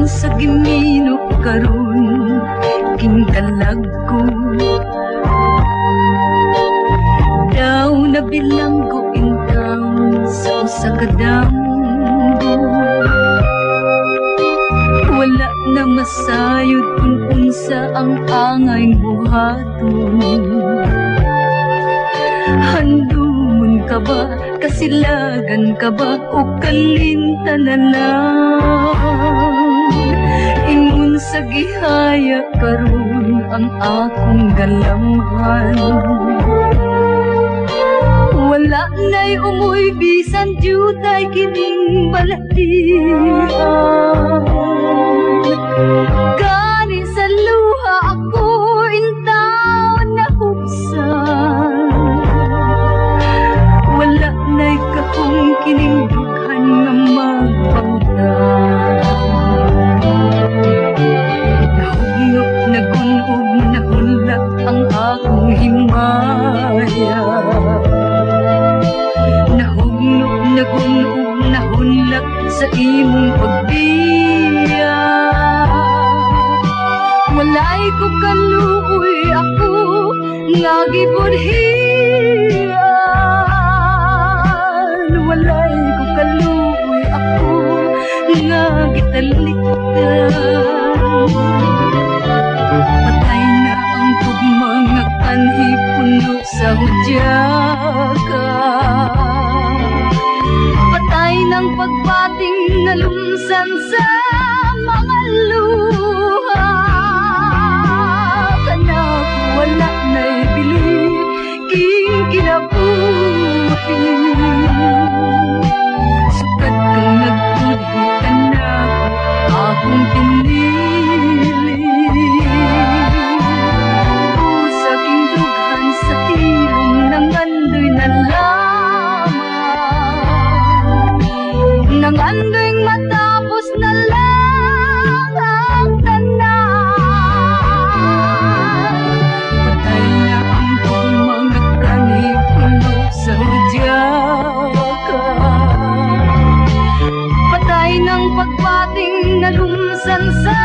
sa giminok karon kinkalag ko. Daw nabilanggo income sa usa ka damgo. Wala na masayod kung unsa ang angay buhaton. Handumon ka ba, kasilagan ka ba, o kalinta na lang? Ingon sa gihaya karon ang akong galamhan. Wala na'y umuy bisan jutay kining balatian. Gani sa luha ako intaw na huksan. Wala na'y kakong kining dughan nga magpautan. Nahugnog na gunog na hulak ang akong himaya. Nagunog na hunlak sa imong pagbiya. Walay ko kaluoy ako nga gibudhian. Walay ko kaluoy ako nga gitalikdan. Patay na ang tugmang nga kanhi puno sa hudyaka. Patay ng pagpating na lumsan sa mga luha. Kanak wala na'y bili king kinabuhi. Sukat kang nagtudhi kanak akong pinili. Sa king dughan sa ilong ng andoy na nang andoing matapos na lang ang tanan. Patay na ang mga kanhi puno sa hudyaka. Patay ng pagpating na lumsan sa